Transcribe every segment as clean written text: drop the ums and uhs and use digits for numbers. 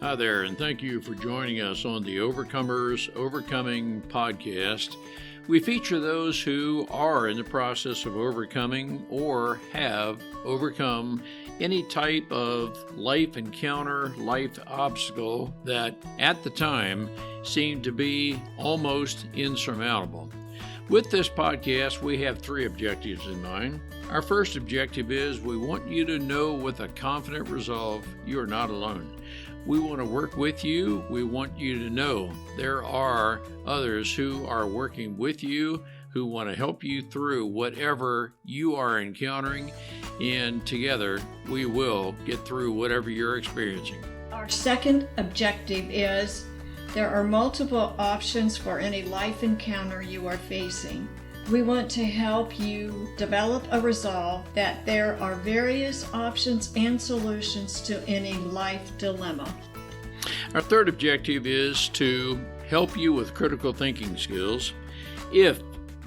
Hi there, and thank you for joining us on the Overcomers Overcoming podcast. We feature those who are in the process of overcoming or have overcome any type of life encounter, life obstacle that at the time seemed to be almost insurmountable. With this podcast, we have three objectives in mind. Our first objective is we want you to know with a confident resolve you are not alone. We want to work with you. We want you to know there are others who are working with you, who want to help you through whatever you are encountering, and together we will get through whatever you're experiencing. Our second objective is there are multiple options for any life encounter you are facing. We want to help you develop a resolve that there are various options and solutions to any life dilemma. Our third objective is to help you with critical thinking skills. If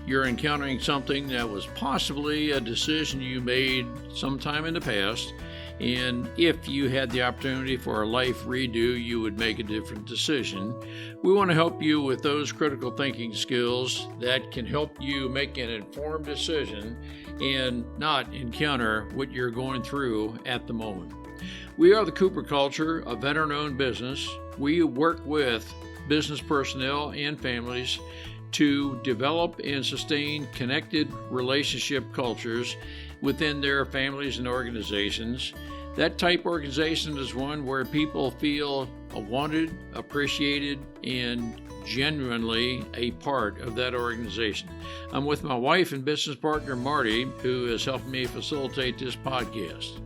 you're encountering something that was possibly a decision you made sometime in the past, and if you had the opportunity for a life redo, you would make a different decision. We want to help you with those critical thinking skills that can help you make an informed decision and not encounter what you're going through at the moment. We are the Cooper Culture, a veteran-owned business. We work with business personnel and families to develop and sustain connected relationship cultures within their families and organizations. That type organization is one where people feel wanted, appreciated, and genuinely a part of that organization. I'm with my wife and business partner, Marty, who is helping me facilitate this podcast.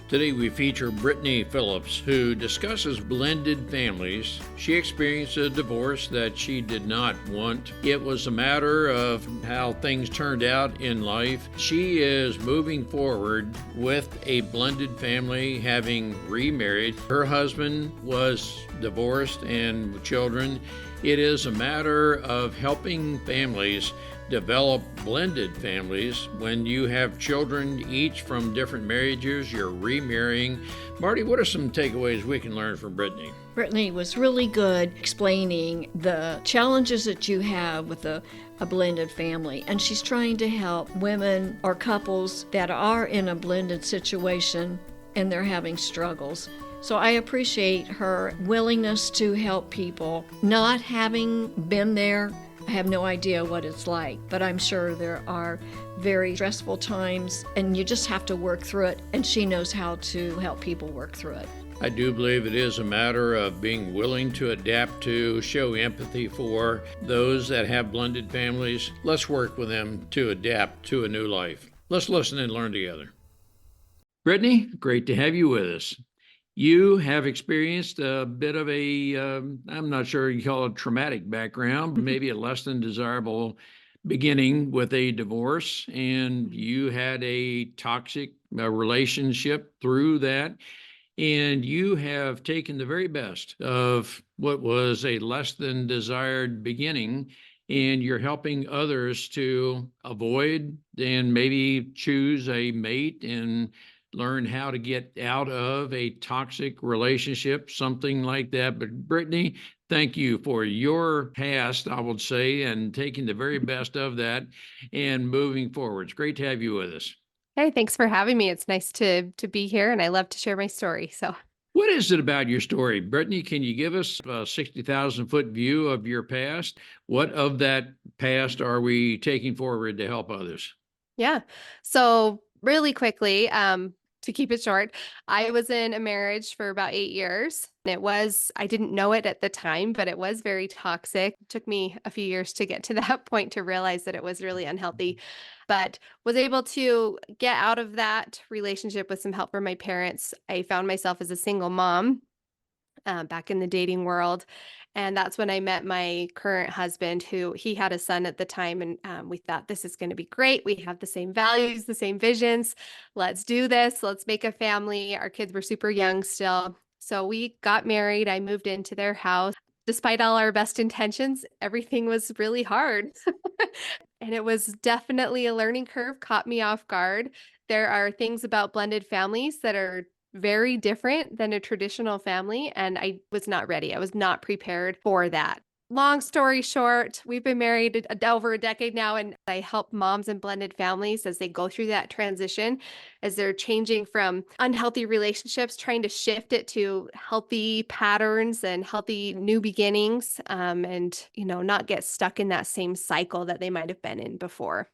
Today we feature Brittney Phillips, who discusses blended families. She experienced a divorce that she did not want. It was a matter of how things turned out in life. She is moving forward with a blended family, having remarried. Her husband was divorced and with children. It is a matter of helping families develop blended families. When you have children, each from different marriages, you're remarrying. Marty, what are some takeaways we can learn from Brittney? Brittney was really good explaining the challenges that you have with a blended family, and she's trying to help women or couples that are in a blended situation and they're having struggles. So I appreciate her willingness to help people. Not having been there, I have no idea what it's like, but I'm sure there are very stressful times and you just have to work through it, and she knows how to help people work through it. I do believe it is a matter of being willing to adapt to, show empathy for those that have blended families. Let's work with them to adapt to a new life. Let's listen and learn together. Brittney, great to have you with us. You have experienced a bit of a, I'm not sure you call it traumatic background, but maybe a less than desirable beginning with a divorce, and you had a toxic relationship through that, and you have taken the very best of what was a less than desired beginning, and you're helping others to avoid and maybe choose a mate and learn how to get out of a toxic relationship, something like that. But Brittney, thank you for your past, I would say, and taking the very best of that and moving forward. It's great to have you with us. Hey, thanks for having me. It's nice to be here, and I love to share my story. So, what is it about your story? Brittney, can you give us a 60,000-foot view of your past? What of that past are we taking forward to help others? yeah. So really quickly, to keep it short, I was in a marriage for about 8 years. I didn't know it at the time, but it was very toxic. It took me a few years to get to that point to realize that it was really unhealthy, but was able to get out of that relationship with some help from my parents. I found myself as a single mom back in the dating world. And that's when I met my current husband, who he had a son at the time. And we thought, this is going to be great. We have the same values, the same visions. Let's do this. Let's make a family. Our kids were super young still. So we got married. I moved into their house. Despite all our best intentions, everything was really hard. And it was definitely a learning curve, caught me off guard. There are things about blended families that are very different than a traditional family, and I was not ready. I was not prepared for that. Long story short, we've been married over a decade now, and I help moms and blended families as they go through that transition, as they're changing from unhealthy relationships, trying to shift it to healthy patterns and healthy new beginnings, and not get stuck in that same cycle that they might have been in before.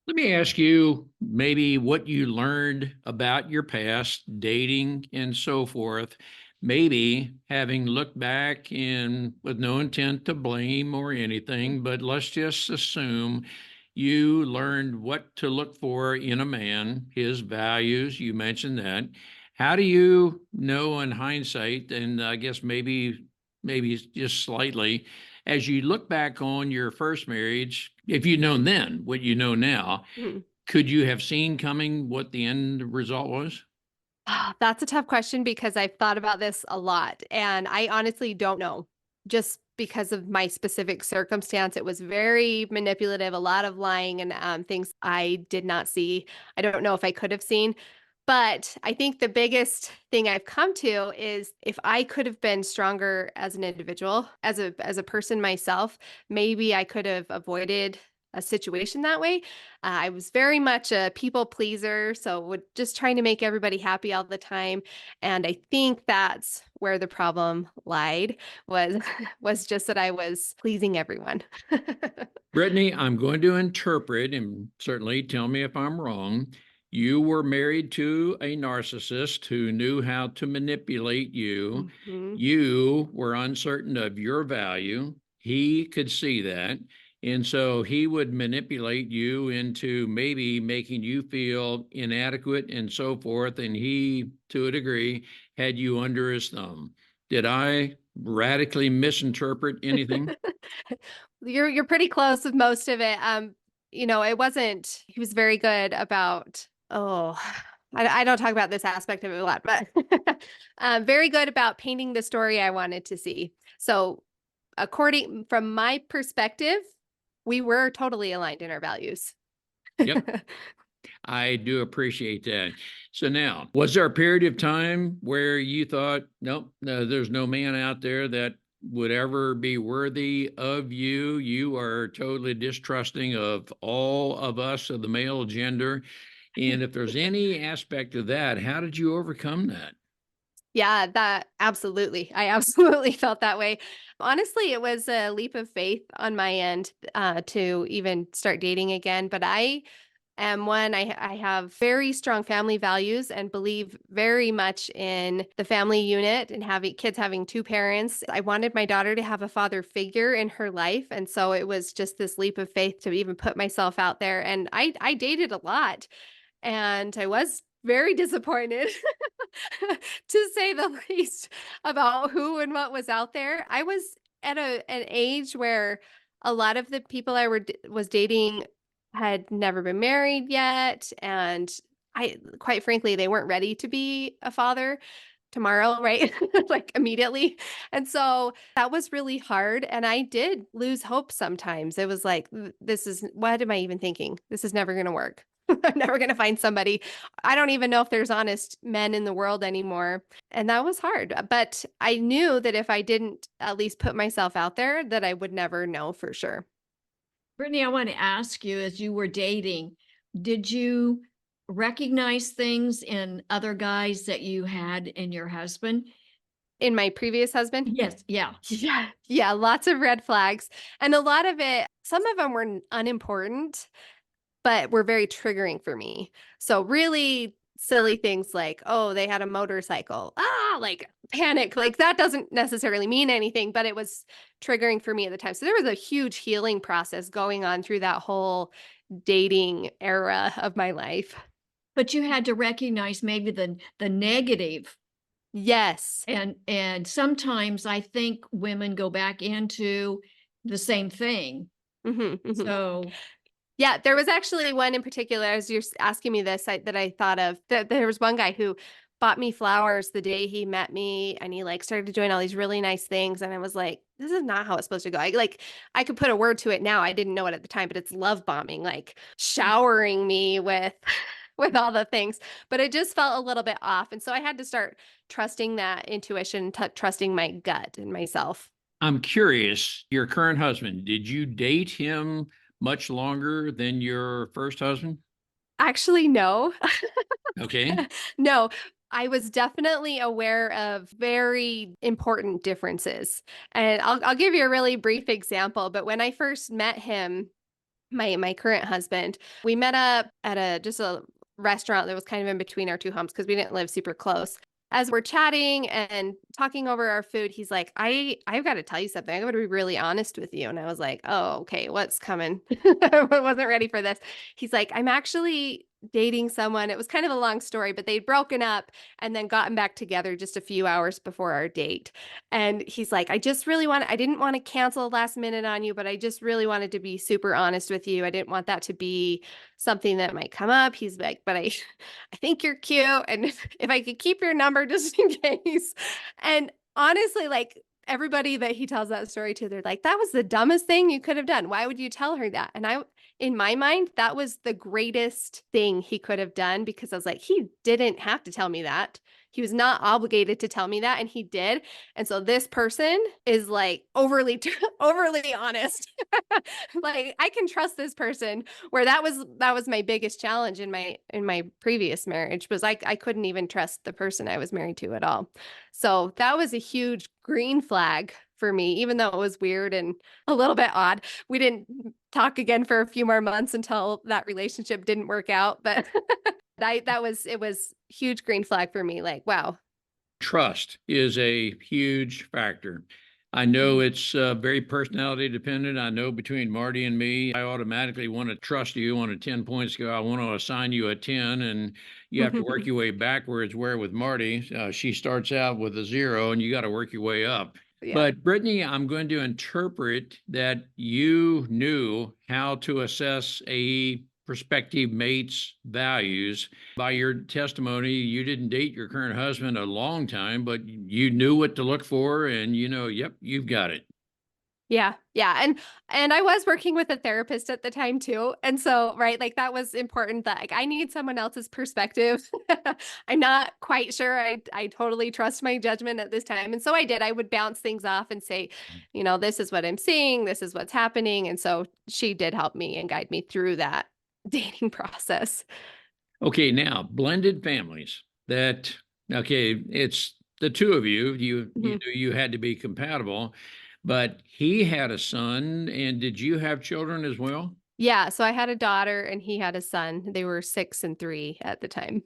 Let me ask you maybe what you learned about your past, dating and so forth. Maybe having looked back in with no intent to blame or anything, but let's just assume you learned what to look for in a man, his values, you mentioned that. How do you know in hindsight, and I guess maybe just slightly, as you look back on your first marriage, if you'd known then what you know now, Mhm. could you have seen coming what the end result was? That's a tough question because I've thought about this a lot, and I honestly don't know. Just because of my specific circumstance, it was very manipulative, a lot of lying and things I did not see. I don't know if I could have seen, but I think the biggest thing I've come to is if I could have been stronger as an individual, as a person myself, maybe I could have avoided a situation that way. I was very much a people pleaser, so would just trying to make everybody happy all the time, and I think that's where the problem lied was was just that I was pleasing everyone. Brittany, I'm going to interpret and certainly tell me if I'm wrong. You were married to a narcissist who knew how to manipulate you. Mhm. You were uncertain of your value. He could see that. And so he would manipulate you into maybe making you feel inadequate and so forth. And he, to a degree, had you under his thumb. Did I radically misinterpret anything? You're pretty close with most of it. It wasn't he was very good about I don't talk about this aspect of it a lot, but very good about painting the story I wanted to see. So according from my perspective, we were totally aligned in our values. Yep. I do appreciate that. So now, was there a period of time where you thought, nope, no, there's no man out there that would ever be worthy of you? You are totally distrusting of all of us of the male gender. And if there's any aspect of that, how did you overcome that? Yeah, that absolutely. I absolutely felt that way. Honestly, it was a leap of faith on my end to even start dating again. But I am one, I have very strong family values and believe very much in the family unit and having kids having two parents. I wanted my daughter to have a father figure in her life. And so it was just this leap of faith to even put myself out there. And I dated a lot and I was very disappointed to say the least about who and what was out there. I was at an age where a lot of the people was dating had never been married yet, and I quite frankly they weren't ready to be a father tomorrow, right? Like immediately. And so that was really hard. And I did lose hope sometimes. It was like, this is what am I even thinking? This is never going to work. I'm never going to find somebody. I don't even know if there's honest men in the world anymore. And that was hard. But I knew that if I didn't at least put myself out there, that I would never know for sure. Brittany, I want to ask you, as you were dating, did you recognize things in other guys that you had in your husband? In my previous husband, Yes, yeah. yeah, yeah, lots of red flags. And a lot of it, some of them were unimportant, but were very triggering for me. So really silly things like, oh, they had a motorcycle. Like panic. Like that doesn't necessarily mean anything, but it was triggering for me at the time. So there was a huge healing process going on through that whole dating era of my life. But you had to recognize maybe the negative. Yes. And sometimes I think women go back into the same thing. Hmm. Hmm. So Yeah, there was actually one in particular, as you're asking me this, that I thought of. That there was one guy who bought me flowers the day he met me, and he like started doing all these really nice things, and I was like, "This is not how it's supposed to go." I could put a word to it now. I didn't know it at the time, but it's love bombing, like showering me with with all the things, but it just felt a little bit off. And so I had to start trusting that intuition, trusting my gut and myself. I'm curious, your current husband, did you date him much longer than your first husband? Actually, no. Okay. No, I was definitely aware of very important differences. And I'll give you a really brief example, but when I first met him, my current husband, we met up at just a restaurant that was kind of in between our two homes because we didn't live super close. As we're chatting and talking over our food, he's like, I've got to tell you something. I'm going to be really honest with you. And I was like, oh, okay, what's coming? I wasn't ready for this. He's like, I'm actually dating someone. It was kind of a long story, but they'd broken up and then gotten back together just a few hours before our date. And he's like, I didn't want to cancel last minute on you, but I just really wanted to be super honest with you. I didn't want that to be something that might come up. He's like, but I think you're cute. And if I could keep your number just in case. And honestly, like everybody that he tells that story to, they're like, that was the dumbest thing you could have done. Why would you tell her that? And in my mind, that was the greatest thing he could have done because I was like, he didn't have to tell me that. He was not obligated to tell me that, and he did. And so this person is like overly honest. Like I can trust this person. Where that was my biggest challenge in my previous marriage was I couldn't even trust the person I was married to at all. So that was a huge green flag for me, even though it was weird and a little bit odd. We didn't talk again for a few more months until that relationship didn't work out, but it was huge green flag for me. Like, wow. Trust is a huge factor. I know it's very personality dependent. I know between Marty and me, I automatically want to trust you on a 10 point scale. I want to assign you a 10, and you have to work your way backwards. Where with Marty, she starts out with a 0, and you got to work your way up. Yeah. But Brittney, I'm going to interpret that you knew how to assess a prospective mate's values. By your testimony, you didn't date your current husband a long time, but you knew what to look for, and yep, you've got it. Yeah. Yeah. And I was working with a therapist at the time too. And so, right, like that was important that like I need someone else's perspective. I'm not quite sure I totally trust my judgment at this time. And so I did. I would bounce things off and say, this is what I'm seeing, this is what's happening. And so she did help me and guide me through that dating process. Okay, now blended families. Okay, it's the two of you. You Mhm. knew you had to be compatible, but he had a son, and did you have children as well? Yeah. So I had a daughter and he had a son. They were 6 and 3 at the time.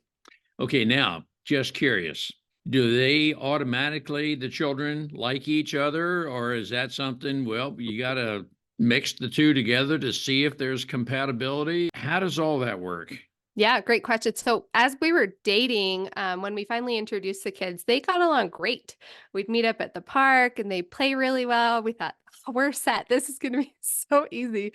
Okay, now just curious. Do they automatically, the children, like each other, or is that something, well, you got to mix the two together to see if there's compatibility? How does all that work? Yeah, great question. So as we were dating, when we finally introduced the kids, they got along great. We'd meet up at the park and they play really well. We thought, oh, we're set. This is going to be so easy.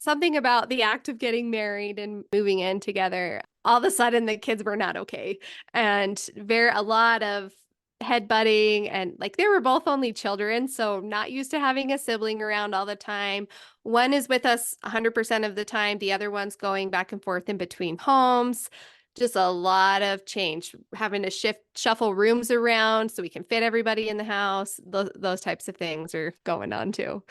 Something about the act of getting married and moving in together, all of a sudden the kids were not okay. And a lot of headbutting and like they were both only children, so not used to having a sibling around all the time. One is with us 100% of the time, the other one's going back and forth in between homes. Just a lot of change, having to shuffle rooms around so we can fit everybody in the house. Those types of things are going on too.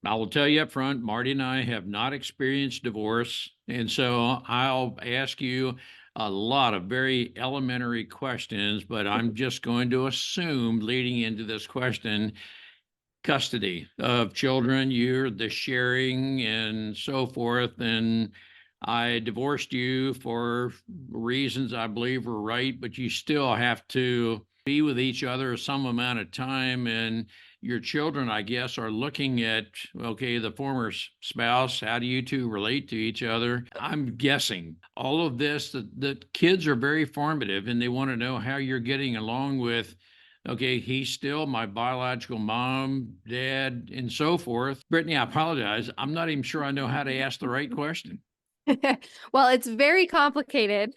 I will tell you up front, Marty and I have not experienced divorce. And so I'll ask you a lot of very elementary questions, but I'm just going to assume leading into this question, custody of children, you're the sharing and so forth. And I divorced you for reasons I believe were right, but you still have to be with each other some amount of time. And your children, I guess, are looking at, okay, the former spouse, how do you two relate to each other? I'm guessing all of this, the kids are very formative and they want to know how you're getting along with, okay, he's still my biological mom, dad, and so forth. Brittney, I apologize. I'm not even sure I know how to ask the right question. Well, it's very complicated.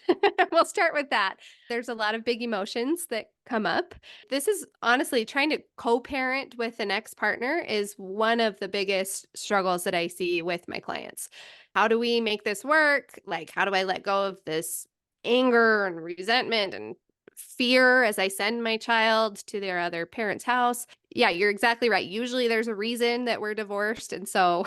We'll start with that. There's a lot of big emotions that come up. This is honestly trying to co-parent with an ex-partner is one of the biggest struggles that I see with my clients. How do we make this work? Like, how do I let go of this anger and resentment and fear as I send my child to their other parent's house. Yeah, you're exactly right. Usually there's a reason that we're divorced. And so,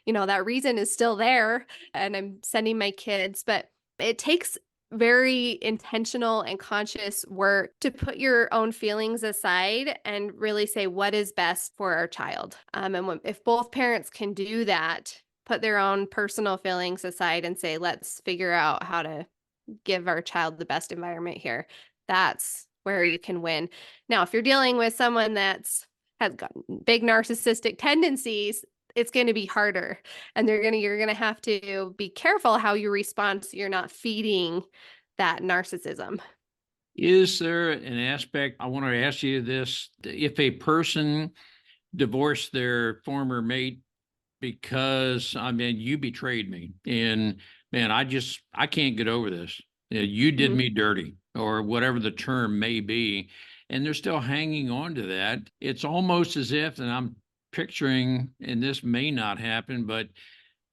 that reason is still there and I'm sending my kids, but it takes very intentional and conscious work to put your own feelings aside and really say what is best for our child. If both parents can do that, put their own personal feelings aside and say, let's figure out how to give our child the best environment here. That's where you can win. Now, if you're dealing with someone has got big narcissistic tendencies, it's going to be harder, and you're going to have to be careful how you respond so you're not feeding that narcissism. Is there an aspect, I want to ask you this, if a person divorced their former mate because, I mean, you betrayed me and man, I can't get over this. You did Mhm. me dirty or whatever the term may be. And they're still hanging on to that. It's almost as if, and I'm picturing, and this may not happen, but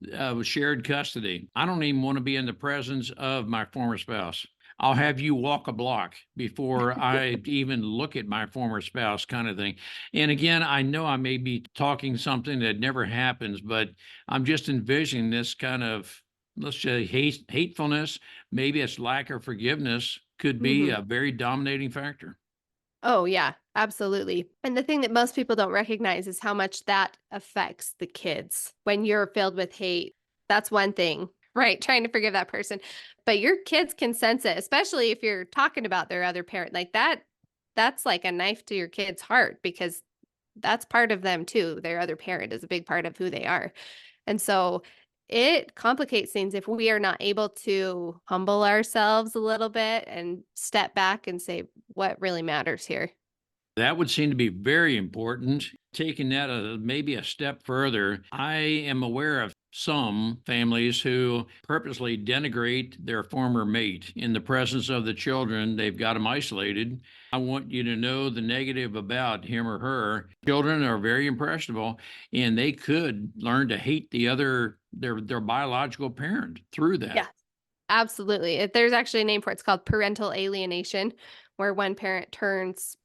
with shared custody. I don't even want to be in the presence of my former spouse. I'll have you walk a block before I even look at my former spouse, kind of thing. And again, I know I may be talking something that never happens, but I'm just envisioning this kind of, let's say, hatefulness. Maybe it's lack of forgiveness could be Mhm. a very dominating factor. Oh, yeah, absolutely. And the thing that most people don't recognize is how much that affects the kids. When you're filled with hate, that's one thing, right? Trying to forgive that person. But your kids can sense it, especially if you're talking about their other parent. Like that's like a knife to your kid's heart because that's part of them too. Their other parent is a big part of who they are. And so it complicates things if we are not able to humble ourselves a little bit and step back and say, what really matters here? That would seem to be very important. Taking that maybe a step further, I am aware of some families who purposely denigrate their former mate in the presence of the children. They've got them isolated. I want you to know the negative about him or her. Children are very impressionable, and they could learn to hate their biological parent through that. Yeah, absolutely. There's actually a name for it. It's called parental alienation, where one parent turns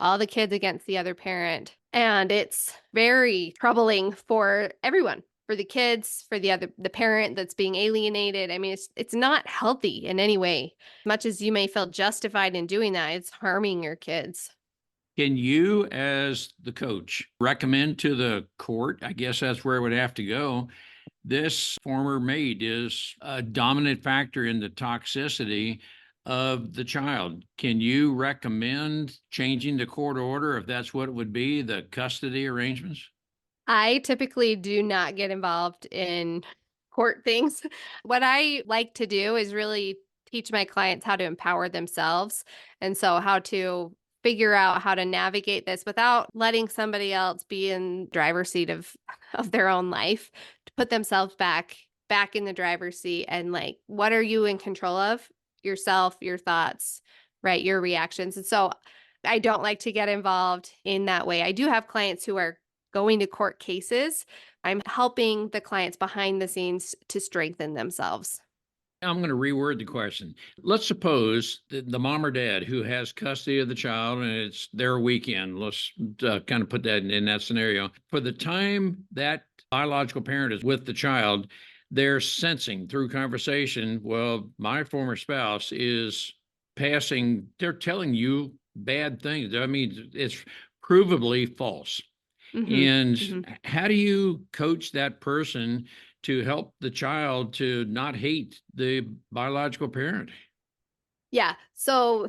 all the kids against the other parent. And it's very troubling for everyone, for the kids, for the parent that's being alienated. I mean, it's not healthy in any way. Much as you may feel justified in doing that, it's harming your kids. Can you, as the coach, recommend to the court? I guess that's where it would have to go. This former mate is a dominant factor in the toxicity of the child. Can you recommend changing the court order if that's what it would be, the custody arrangements? I typically do not get involved in court things. What I like to do is really teach my clients how to empower themselves. And so, how to figure out how to navigate this without letting somebody else be in driver's seat of their own life, to put themselves back in the driver's seat and like, what are you in control of? Yourself, your thoughts, right? Your reactions. And so I don't like to get involved in that way. I do have clients who are going to court cases. I'm helping the clients behind the scenes to strengthen themselves. I'm going to reword the question. Let's suppose that the mom or dad who has custody of the child and it's their weekend. Let's kind of put that in that scenario. For the time that biological parent is with the child, they're sensing through conversation, well, my former spouse is they're telling you bad things. I mean, it's provably false. Hmm. And Hmm. how do you coach that person to help the child to not hate the biological parent? Yeah. So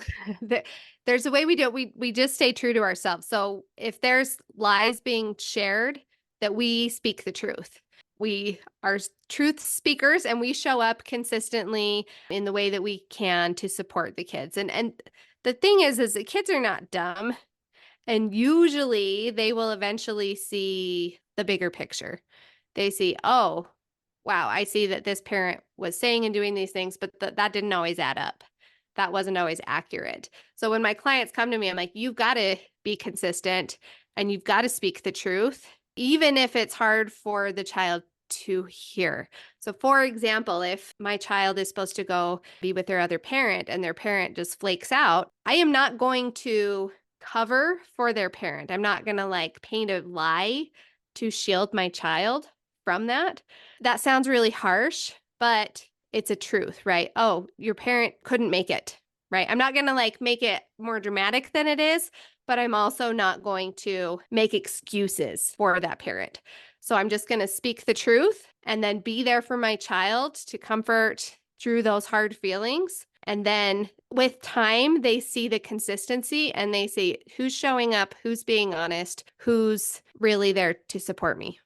there's a way we do it. We just stay true to ourselves. So if there's lies being shared, that we speak the truth. We are truth speakers and we show up consistently in the way that we can to support the kids. And the thing is the kids are not dumb. And usually they will eventually see the bigger picture. They see, oh, wow, I see that this parent was saying and doing these things, but that didn't always add up. That wasn't always accurate. So when my clients come to me, I'm like, you've got to be consistent and you've got to speak the truth, even if it's hard for the child to hear. So, for example, if my child is supposed to go be with their other parent and their parent just flakes out, I am not going to cover for their parent. I'm not going to like paint a lie to shield my child from that. That sounds really harsh, but it's a truth, right? Oh, your parent couldn't make it, right? I'm not going to like make it more dramatic than it is, but I'm also not going to make excuses for that parent. So I'm just going to speak the truth and then be there for my child to comfort through those hard feelings. And then with time, they see the consistency and they see who's showing up, who's being honest, who's really there to support me.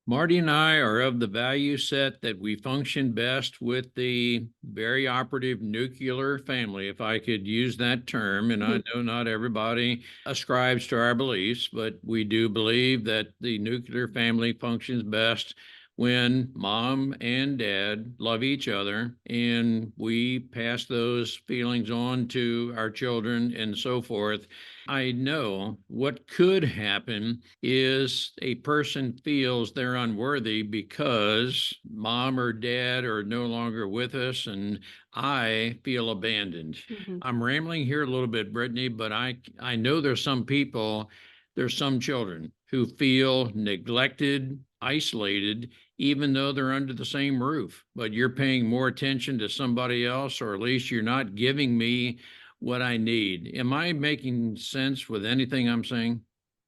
Marty and I are of the value set that we function best with the very operative nuclear family, if I could use that term. And I know not everybody ascribes to our beliefs, but we do believe that the nuclear family functions best when mom and dad love each other and we pass those feelings on to our children and so forth. I know what could happen is a person feels they're unworthy because mom or dad are no longer with us and I feel abandoned. Mhm. I'm rambling here a little bit, Brittney, but I know there's some people, there's some children who feel neglected, isolated, even though they're under the same roof. But you're paying more attention to somebody else, or at least you're not giving me what I need. Am I making sense with anything I'm saying?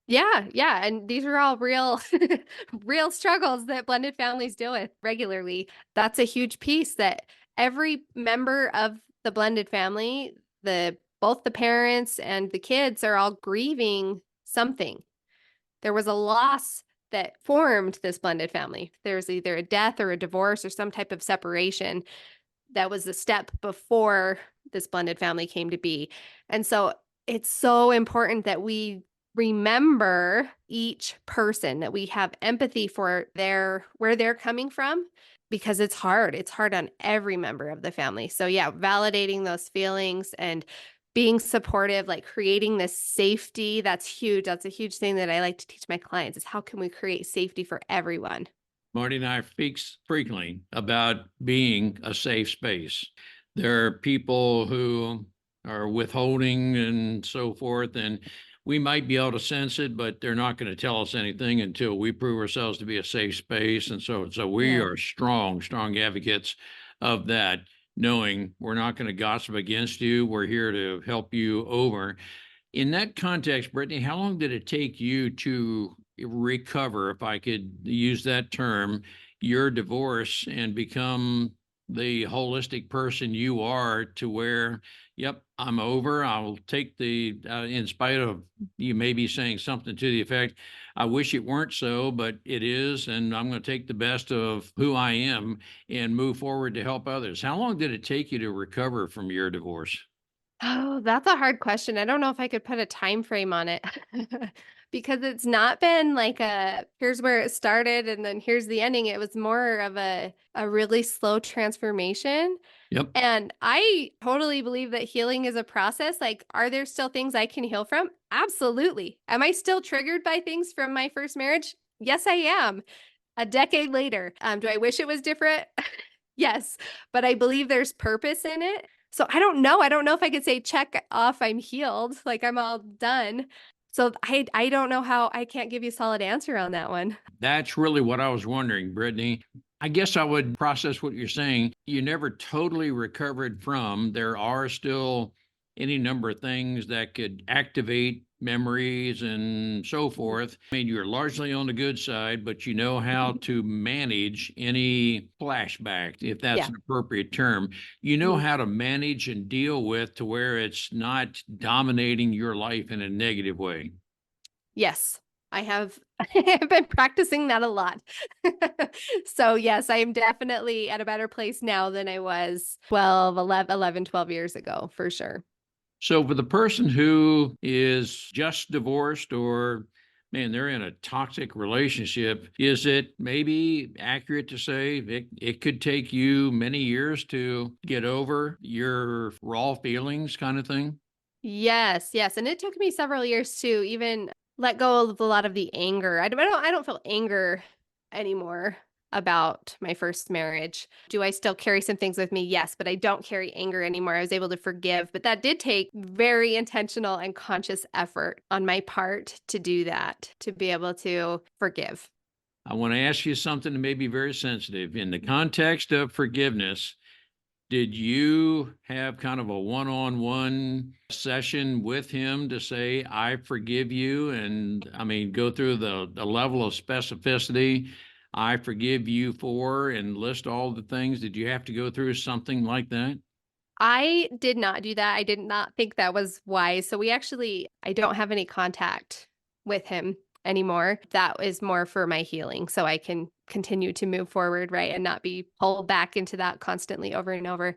Yeah, yeah, and these are all real real struggles that blended families deal with regularly. That's a huge piece that every member of the blended family, the both the parents and the kids are all grieving something. There was a loss that formed this blended family. There's either a death or a divorce or some type of separation that was the step before this blended family came to be. And so it's so important that we remember each person, that we have empathy for where they're coming from, because it's hard. It's hard on every member of the family. So yeah, validating those feelings and being supportive, like creating this safety, that's huge. That's a huge thing that I like to teach my clients is how can we create safety for everyone? Marty and I speak frequently about being a safe space. There are people who are withholding and so forth, and we might be able to sense it, but they're not going to tell us anything until we prove ourselves to be a safe space. And so we Yeah. are strong advocates of that, knowing we're not going to gossip against you. We're here to help you over. In that context, Brittney, how long did it take you to recover, if I could use that term, your divorce and become the holistic person you are to where, yep, I'm over. I'll take in spite of you maybe saying something to the effect, I wish it weren't so, but it is. And I'm going to take the best of who I am and move forward to help others. How long did it take you to recover from your divorce? Oh, that's a hard question. I don't know if I could put a time frame on it because it's not been like here's where it started and then here's the ending. It was more of a really slow transformation. Yep. And I totally believe that healing is a process. Like, are there still things I can heal from? Absolutely. Am I still triggered by things from my first marriage? Yes, I am. A decade later. Do I wish it was different? Yes, but I believe there's purpose in it. So I don't know. I don't know if I could say check off I'm healed, like I'm all done. So I don't know how I can't give you a solid answer on that one. That's really what I was wondering, Brittney. I guess I would process what you're saying. You never totally recovered from. There are still any number of things that could activate memories and so forth. I mean, you're largely on the good side, but you know how to manage any flashback, if that's Yeah. an appropriate term. You know Mhm. how to manage and deal with to where it's not dominating your life in a negative way. Yes, I have I've been practicing that a lot. So yes, I am definitely at a better place now than I was 12 years ago, for sure. So for the person who is just divorced or man, they're in a toxic relationship, is it maybe accurate to say it could take you many years to get over your raw feelings kind of thing? Yes, yes, and it took me several years to even let go of a lot of the anger. I don't feel anger anymore. about my first marriage. Do I still carry some things with me? Yes, but I don't carry anger anymore. I was able to forgive, but that did take very intentional and conscious effort on my part to do that, to be able to forgive. I want to ask you something that may be very sensitive. In the context of forgiveness, did you have kind of a one-on-one session with him to say, I forgive you? And I mean, go through the level of specificity I forgive you for and list all the things. Did you have to go through something like that? I did not do that. I did not think that was wise. So I don't have any contact with him anymore. That is more for my healing so I can continue to move forward, right? And not be pulled back into that constantly over and over.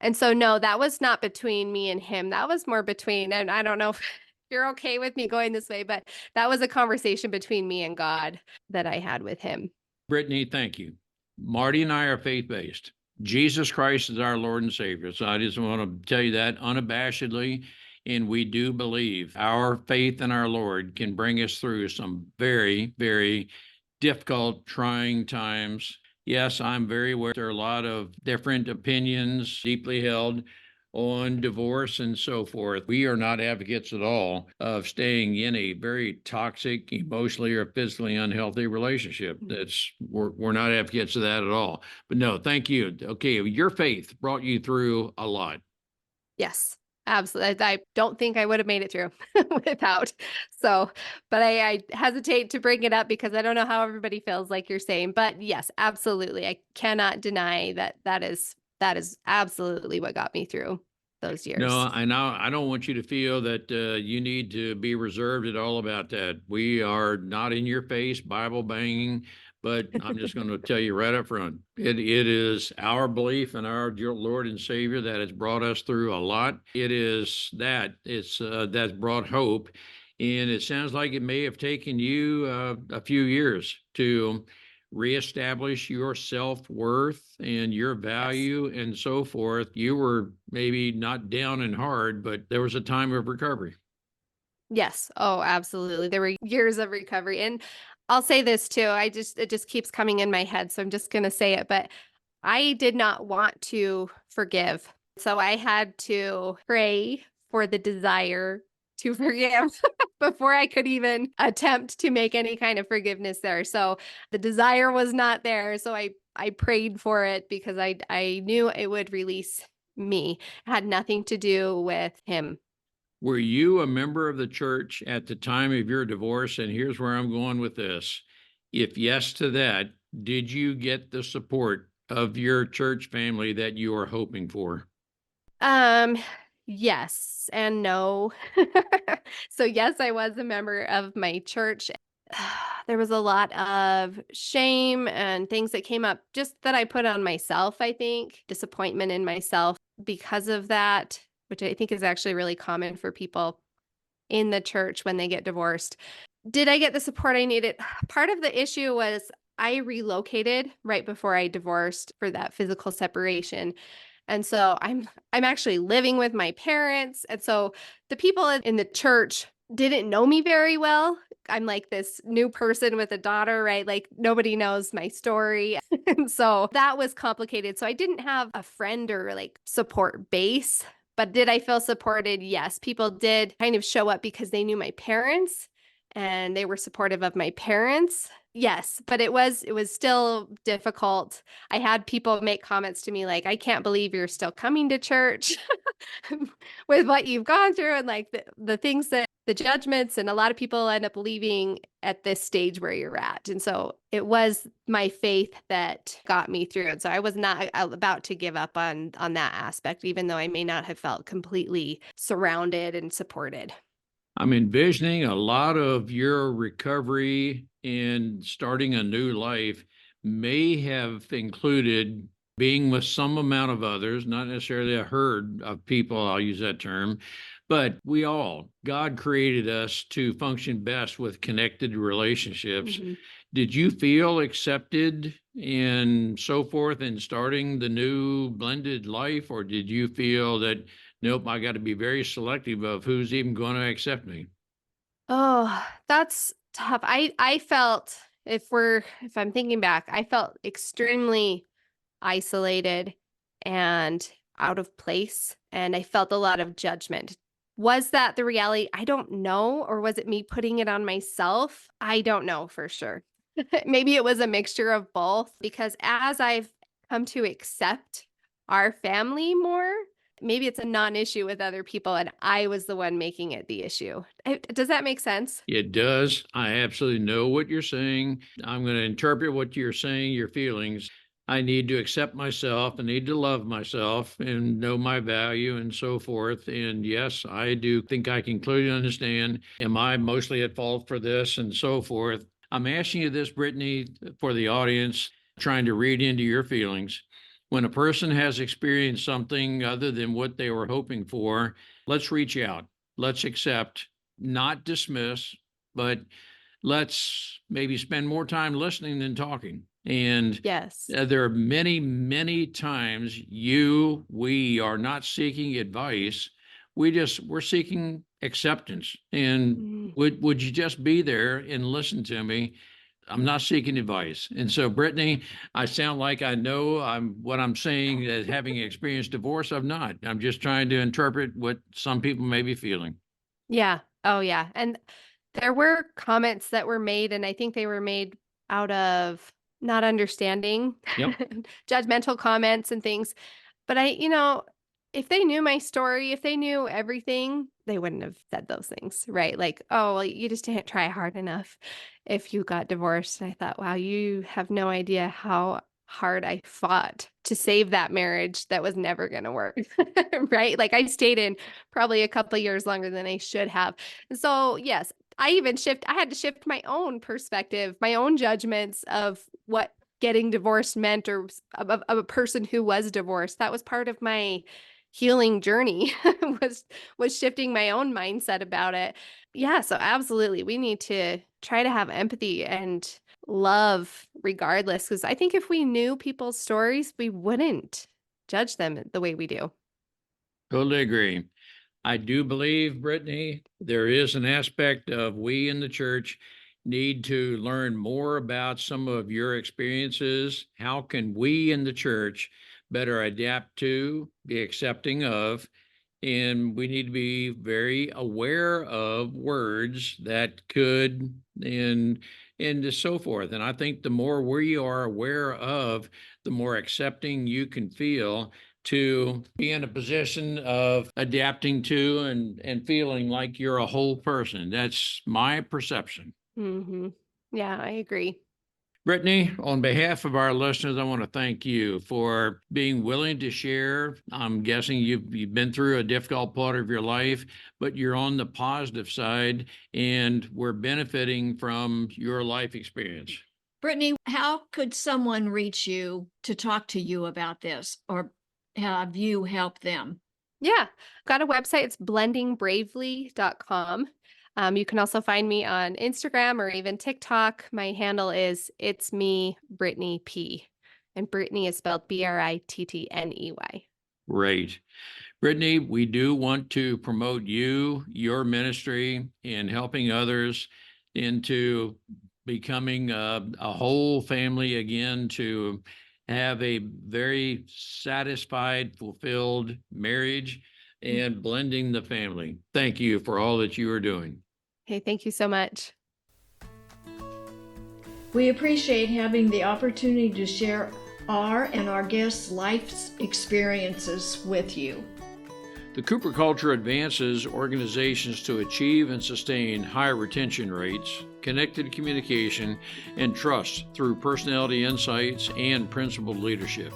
And so, no, that was not between me and him. That was more between, and I don't know if you're okay with me going this way, but that was a conversation between me and God that I had with him. Brittney, thank you. Marty and I are faith-based. Jesus Christ is our Lord and Savior. So I just want to tell you that unabashedly. And we do believe our faith in our Lord can bring us through some very, very difficult, trying times. Yes, I'm very aware there are a lot of different opinions, deeply held, on divorce and so forth. We are not advocates at all of staying in a very toxic, emotionally or physically unhealthy relationship. We're not advocates of that at all. But no, thank you. Okay, your faith brought you through a lot. Yes, absolutely. I don't think I would have made it through without. So, but I hesitate to bring it up because I don't know how everybody feels like you're saying. But yes, absolutely. I cannot deny that is absolutely what got me through those No, years. I don't want you to feel that you need to be reserved at all about that. We are not in your face, Bible banging, but I'm just going to tell you right up front. It is our belief in our dear Lord and Savior that has brought us through a lot. It is that that's brought hope, and it sounds like it may have taken you a few years to reestablish your self-worth and your Yes. value and so forth. You were maybe not down and hard, but there was a time of recovery. Yes. Oh, absolutely. There were years of recovery. And I'll say this too. It just keeps coming in my head. So I'm just going to say it, but I did not want to forgive. So I had to pray for the desire to forgive before I could even attempt to make any kind of forgiveness there. So the desire was not there. So I prayed for it because I knew it would release me. It had nothing to do with him. Were you a member of the church at the time of your divorce? And here's where I'm going with this. If yes to that, did you get the support of your church family that you are hoping for? Um, yes and no. So yes, I was a member of my church. There was a lot of shame and things that came up just that I put on myself, I think, disappointment in myself because of that, which I think is actually really common for people in the church when they get divorced. Did I get the support I needed? Part of the issue was I relocated right before I divorced for that physical separation. And so I'm actually living with my parents. And so the people in the church didn't know me very well. I'm like this new person with a daughter, right? Like nobody knows my story. And so that was complicated. So I didn't have a friend or like support base. But did I feel supported? Yes. People did kind of show up because they knew my parents and they were supportive of my parents. Yes, but it was still difficult. I had people make comments to me like, "I can't believe you're still coming to church with what you've gone through," and like the things that the judgments, and a lot of people end up leaving at this stage where you're at. And so it was my faith that got me through. And so I was not about to give up on that aspect, even though I may not have felt completely surrounded and supported. I'm envisioning a lot of your recovery and starting a new life may have included being with some amount of others, not necessarily a herd of people, I'll use that term, but God created us to function best with connected relationships. Mhm. Did you feel accepted and so forth in starting the new blended life, or did you feel that nope, I got to be very selective of who's even going to accept me? Oh, that's tough. I felt if I'm thinking back, I felt extremely isolated and out of place, and I felt a lot of judgment. Was that the reality? I don't know. Or was it me putting it on myself? I don't know for sure. Maybe it was a mixture of both, because as I've come to accept our family more, maybe it's a non-issue with other people and I was the one making it the issue. Does that make sense? It does. I absolutely know what you're saying. I'm going to interpret what you're saying, your feelings. I need to accept myself. I need to love myself and know my value and so forth. And yes, I do think I can clearly understand. Am I mostly at fault for this and so forth? I'm asking you this, Brittney, for the audience, trying to read into your feelings. When a person has experienced something other than what they were hoping for, let's reach out. Let's accept, not dismiss, but let's maybe spend more time listening than talking. And Yes. there are many, many times we are not seeking advice. We're seeking acceptance. And would you just be there and listen to me? I'm not seeking advice. And so, Brittney, I sound like I know what I'm saying, as having experienced divorce. I'm not. I'm just trying to interpret what some people may be feeling. Yeah. Oh, yeah. And there were comments that were made, and I think they were made out of not understanding, Yep. judgmental comments and things. But if they knew my story, if they knew everything, they wouldn't have said those things, right? Like, oh, well, you just didn't try hard enough if you got divorced. And I thought, wow, you have no idea how hard I fought to save that marriage that was never going to work, right? Like I stayed in probably a couple of years longer than I should have. And so, yes, I had to shift my own perspective, my own judgments of what getting divorced meant, or of a person who was divorced. That was part of my healing journey, was shifting my own mindset about it. Yeah, so absolutely, we need to try to have empathy and love regardless, because I think if we knew people's stories, we wouldn't judge them the way we do. Totally agree. I do believe, Brittney, there is an aspect of we in the church need to learn more about some of your experiences. How can we in the church better adapt to, be accepting of, and we need to be very aware of words that could and so forth. And I think the more we are aware of, the more accepting you can feel to be in a position of adapting to and feeling like you're a whole person. That's my perception. Mm-hmm. Yeah, I agree. Brittney, on behalf of our listeners, I want to thank you for being willing to share. I'm guessing you've been through a difficult part of your life, but you're on the positive side, and we're benefiting from your life experience. Brittney, how could someone reach you to talk to you about this, or have you help them? Yeah, got a website. It's blendingbravely.com. You can also find me on Instagram or even TikTok. My handle is It's Me, Brittney P. And Brittney is spelled Brittney. Great. Brittney, we do want to promote you, your ministry, in helping others into becoming a whole family again, to have a very satisfied, fulfilled marriage and blending the family. Thank you for all that you are doing. Hey, thank you so much. We appreciate having the opportunity to share our and our guests' life experiences with you. The Cooper culture advances organizations to achieve and sustain high retention rates, connected communication, and trust through personality insights and principled leadership.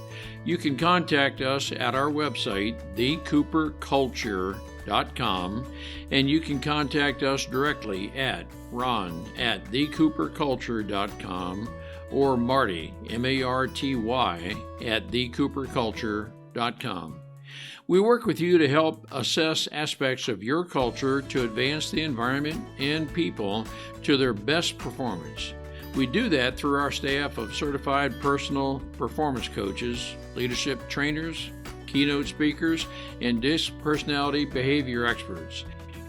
You can contact us at our website, thecooperculture.com, and you can contact us directly at ron@thecooperculture.com or Marty, Marty, at thecooperculture.com. We work with you to help assess aspects of your culture to advance the environment and people to their best performance. We do that through our staff of certified personal performance coaches, leadership trainers, keynote speakers, and DISC personality behavior experts.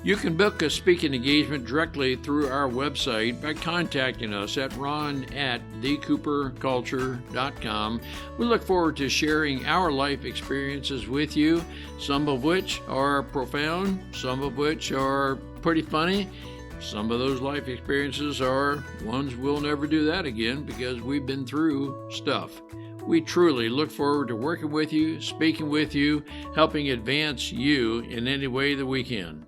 You can book a speaking engagement directly through our website by contacting us at ron@thecooperculture.com. We look forward to sharing our life experiences with you, some of which are profound, some of which are pretty funny. Some of those life experiences are ones we'll never do that again because we've been through stuff. We truly look forward to working with you, speaking with you, helping advance you in any way that we can.